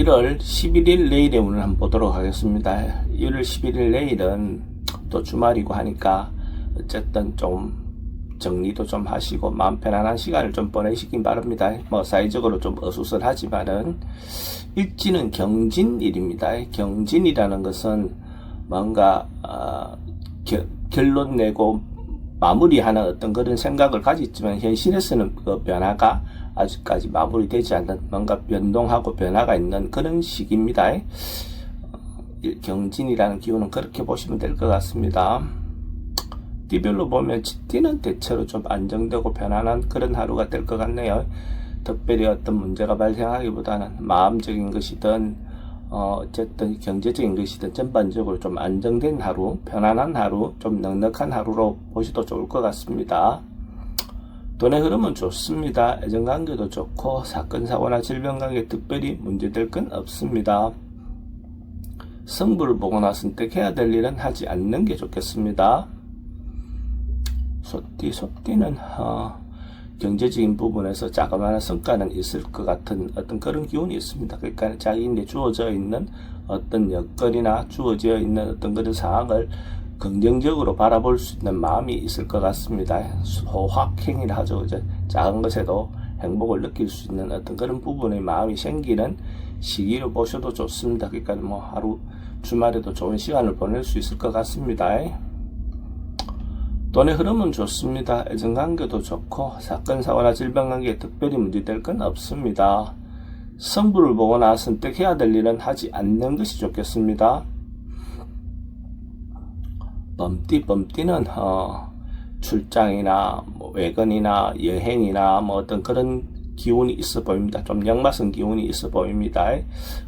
1월 11일 내일의 운을 한번 보도록 하겠습니다. 1월 11일 내일은 또 주말이고 하니까 어쨌든 좀 정리도 좀 하시고 마음 편안한 시간을 좀 보내시긴 바랍니다. 뭐 사회적으로 좀 어수선하지만은 일지는 경진일입니다. 경진이라는 것은 뭔가 결론 내고 마무리하는 어떤 그런 생각을 가졌지만 현실에서는 그 변화가 아직까지 마무리되지 않는 뭔가 변동하고 변화가 있는 그런 시기입니다. 경진이라는 기운은 그렇게 보시면 될 것 같습니다. 띠별로 보면 띠는 대체로 좀 안정되고 편안한 그런 하루가 될 것 같네요. 특별히 어떤 문제가 발생하기보다는 마음적인 것이든 어쨌든 경제적인 것이든 전반적으로 좀 안정된 하루, 편안한 하루, 좀 넉넉한 하루로 보셔도 좋을 것 같습니다. 돈의 흐름은 좋습니다. 애정관계도 좋고 사건, 사고나 질병관계 특별히 문제될 건 없습니다. 승부를 보거나 선택해야 될 일은 하지 않는 게 좋겠습니다. 소띠는 경제적인 부분에서 자그마한 성과는 있을 것 같은 어떤 그런 기운이 있습니다. 그러니까 자기인데 주어져 있는 어떤 여건이나 주어져 있는 어떤 그런 상황을 긍정적으로 바라볼 수 있는 마음이 있을 것 같습니다. 소확행이라 하죠. 이제 작은 것에도 행복을 느낄 수 있는 어떤 그런 부분의 마음이 생기는 시기로 보셔도 좋습니다. 그러니까 뭐 하루 주말에도 좋은 시간을 보낼 수 있을 것 같습니다. 돈의 흐름은 좋습니다. 애정관계도 좋고 사건, 사고나 질병관계에 특별히 문제될 건 없습니다. 승부를 보거나 선택해야 될 일은 하지 않는 것이 좋겠습니다. 범띠는 출장이나 뭐 외근이나 여행이나 뭐 어떤 그런 기운이 있어 보입니다. 좀 역마성 기운이 있어 보입니다.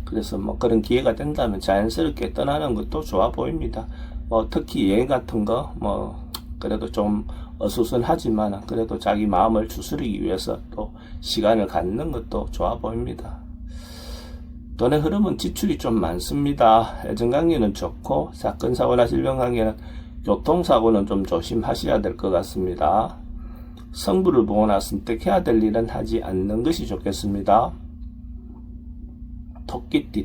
그래서 뭐 그런 기회가 된다면 자연스럽게 떠나는 것도 좋아 보입니다. 뭐 특히 여행 같은 거 뭐 그래도 좀 어수선하지만 그래도 자기 마음을 추스르기 위해서 또 시간을 갖는 것도 좋아 보입니다. 돈의 흐름은 지출이 좀 많습니다. 애정관계는 좋고 사건, 사고나 질병관계는 교통사고는 좀 조심하셔야 될 것 같습니다. 승부를 보거나 선택해야 될 일은 하지 않는 것이 좋겠습니다.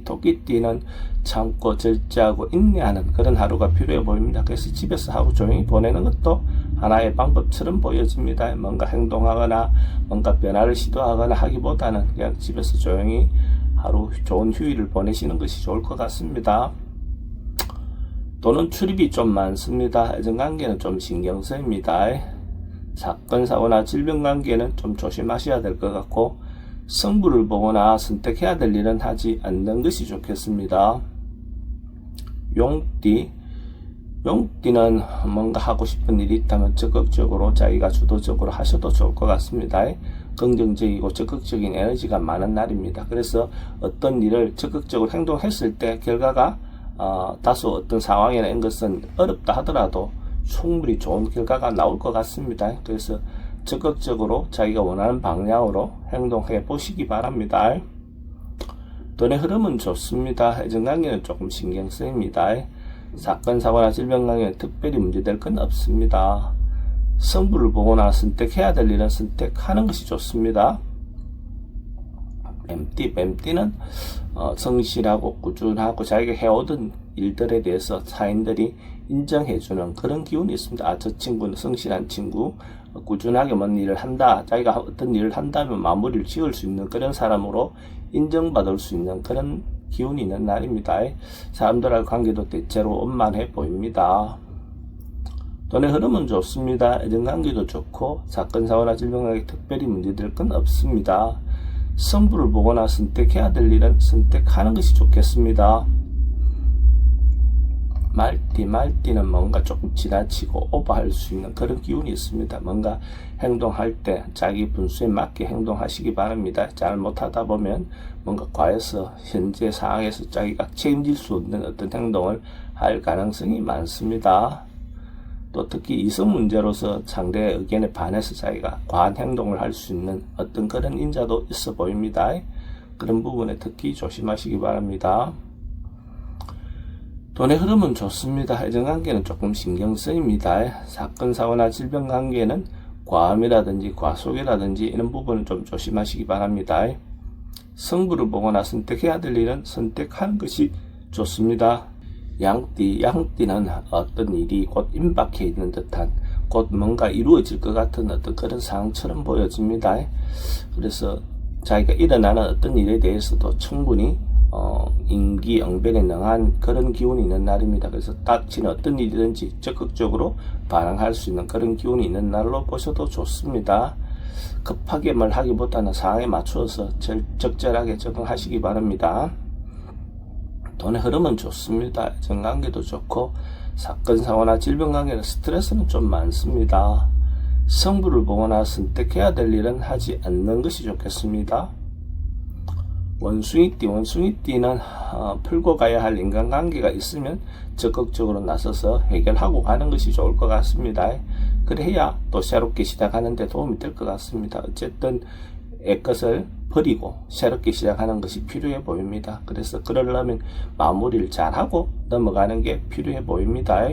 토끼띠는 참고 절제하고 인내하는 그런 하루가 필요해 보입니다. 그래서 집에서 하루 조용히 보내는 것도 하나의 방법처럼 보여집니다. 뭔가 행동하거나 뭔가 변화를 시도하거나 하기보다는 그냥 집에서 조용히 하루 좋은 휴일을 보내시는 것이 좋을 것 같습니다. 돈은 출입이 좀 많습니다. 애정관계는 좀 신경 쓰입니다. 사건, 사고나 질병관계는 좀 조심하셔야 될 것 같고 승부를 보거나 선택해야 될 일은 하지 않는 것이 좋겠습니다. 용띠는 뭔가 하고 싶은 일이 있다면 적극적으로 자기가 주도적으로 하셔도 좋을 것 같습니다. 긍정적이고 적극적인 에너지가 많은 날입니다. 그래서 어떤 일을 적극적으로 행동했을 때 결과가 다소 어떤 상황이나 이런 것은 어렵다 하더라도 충분히 좋은 결과가 나올 것 같습니다. 그래서 적극적으로 자기가 원하는 방향으로 행동해 보시기 바랍니다. 돈의 흐름은 좋습니다. 애정관계는 조금 신경 쓰입니다. 사건, 사고나 질병관계는 특별히 문제될 건 없습니다. 승부를 보거나 선택해야 될 일은 선택하는 것이 좋습니다. 뱀띠는 성실하고 꾸준하고 자기가 해오던 일들에 대해서 타인들이 인정해주는 그런 기운이 있습니다. 저 친구는 성실한 친구, 꾸준하게 뭔 일을 한다, 자기가 어떤 일을 한다면 마무리를 지을 수 있는 그런 사람으로 인정받을 수 있는 그런 기운이 있는 날입니다. 사람들과의 관계도 대체로 원만해 보입니다. 돈의 흐름은 좋습니다. 애정관계도 좋고 사건, 사고나 질병관계 특별히 문제될 건 없습니다. 승부를 보거나 선택해야 될 일은 선택하는 것이 좋겠습니다. 말띠는 뭔가 조금 지나치고 오버할 수 있는 그런 기운이 있습니다. 뭔가 행동할 때 자기 분수에 맞게 행동하시기 바랍니다. 잘못하다 보면 뭔가 과해서 현재 상황에서 자기가 책임질 수 없는 어떤 행동을 할 가능성이 많습니다. 또 특히 이성 문제로서 상대의 의견에 반해서 자기가 과한 행동을 할 수 있는 어떤 그런 인자도 있어 보입니다. 그런 부분에 특히 조심하시기 바랍니다. 돈의 흐름은 좋습니다. 애정관계는 조금 신경 쓰입니다. 사건, 사고나 질병관계는 과음이라든지 과속이라든지 이런 부분은 좀 조심하시기 바랍니다. 성부를 보거나 선택해야 될 일은 선택하는 것이 좋습니다. 양띠는 어떤 일이 곧 임박해 있는 듯한, 곧 뭔가 이루어질 것 같은 어떤 그런 상황처럼 보여집니다. 그래서 자기가 일어나는 어떤 일에 대해서도 충분히 임기응변에 능한 그런 기운이 있는 날입니다. 그래서 닥치는 어떤 일이든지 적극적으로 반응할 수 있는 그런 기운이 있는 날로 보셔도 좋습니다. 급하게 말하기보다는 상황에 맞추어서 적절하게 적응하시기 바랍니다. 돈의 흐름은 좋습니다. 정관계도 좋고, 사건, 사고나 질병 관계는 스트레스는 좀 많습니다. 성부를 보거나 선택해야 될 일은 하지 않는 것이 좋겠습니다. 원숭이띠는 풀고 가야 할 인간관계가 있으면 적극적으로 나서서 해결하고 가는 것이 좋을 것 같습니다. 그래야 또 새롭게 시작하는 데 도움이 될 것 같습니다. 어쨌든 애것을 버리고 새롭게 시작하는 것이 필요해 보입니다. 그래서 그러려면 마무리를 잘하고 넘어가는 게 필요해 보입니다.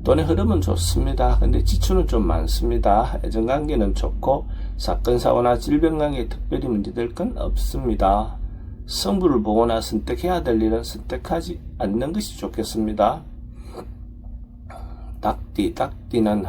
돈의 흐름은 좋습니다. 근데 지출은 좀 많습니다. 애정관계는 좋고, 사건, 사고나 질병 관계에 특별히 문제될 건 없습니다. 성부를 보거나 선택해야 될 일은 선택하지 않는 것이 좋겠습니다. 닭띠는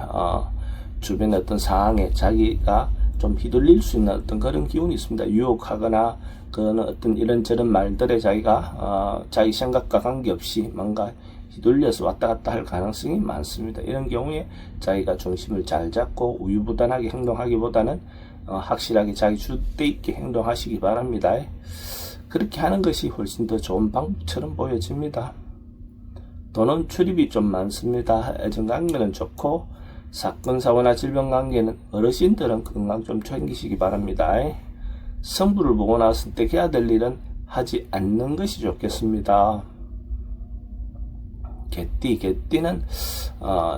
주변의 어떤 상황에 자기가 좀 휘둘릴 수 있는 어떤 그런 기운이 있습니다. 유혹하거나 그는 어떤 이런저런 말들에 자기가 자기 생각과 관계없이 뭔가 휘둘려서 왔다 갔다 할 가능성이 많습니다. 이런 경우에 자기가 중심을 잘 잡고 우유부단하게 행동하기보다는 확실하게 자기 주대 있게 행동하시기 바랍니다. 그렇게 하는 것이 훨씬 더 좋은 방법처럼 보여집니다. 돈은 출입이 좀 많습니다. 애정관계는 좋고, 사건, 사고나 질병 관계는 어르신들은 건강 좀 챙기시기 바랍니다. 성부를 보거나 선택해야 될 일은 하지 않는 것이 좋겠습니다. 개띠는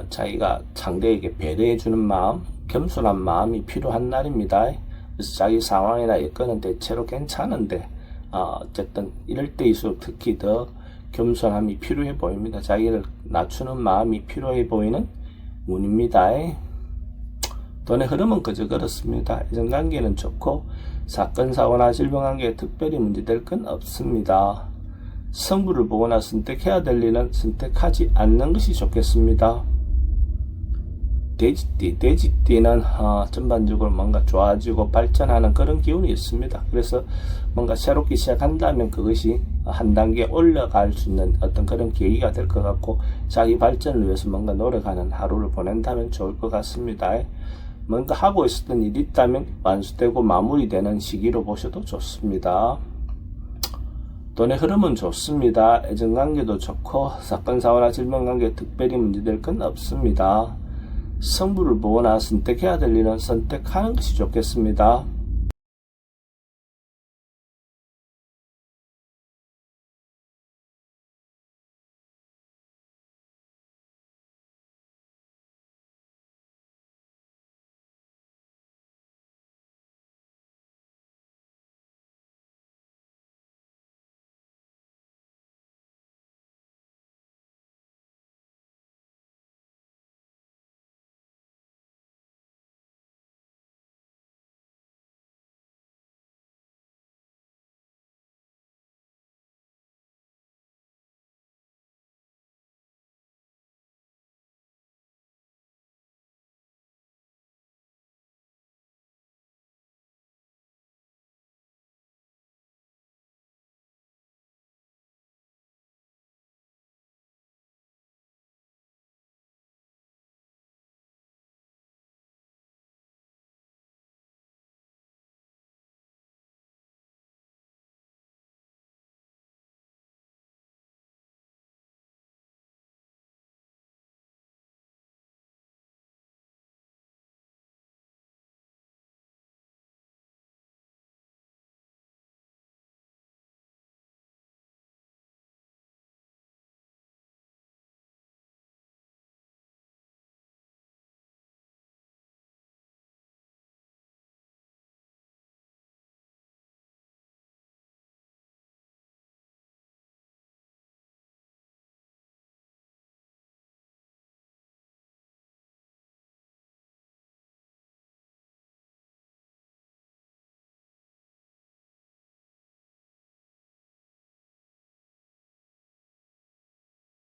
자기가 상대에게 배려해주는 마음, 겸손한 마음이 필요한 날입니다. 그래서 자기 상황이나 여건은 대체로 괜찮은데 어쨌든 이럴 때일수록 특히 더 겸손함이 필요해 보입니다. 자기를 낮추는 마음이 필요해 보이는 운입니다. 돈의 흐름은 그저 그렇습니다. 애정관계는 좋고, 사건, 사고나 질병 관계에 특별히 문제될 건 없습니다. 성부를 보거나 선택해야 될 일은 선택하지 않는 것이 좋겠습니다. 돼지띠는 전반적으로 뭔가 좋아지고 발전하는 그런 기운이 있습니다. 그래서 뭔가 새롭게 시작한다면 그것이 한 단계 올라갈 수 있는 어떤 그런 계기가 될 것 같고, 자기 발전을 위해서 뭔가 노력하는 하루를 보낸다면 좋을 것 같습니다. 뭔가 하고 있었던 일이 있다면 완수되고 마무리되는 시기로 보셔도 좋습니다. 돈의 흐름은 좋습니다. 애정관계도 좋고, 사건, 사고나 질병 관계에 특별히 문제될 건 없습니다. 성부를 보거나 선택해야 될 일은 선택하는 것이 좋겠습니다.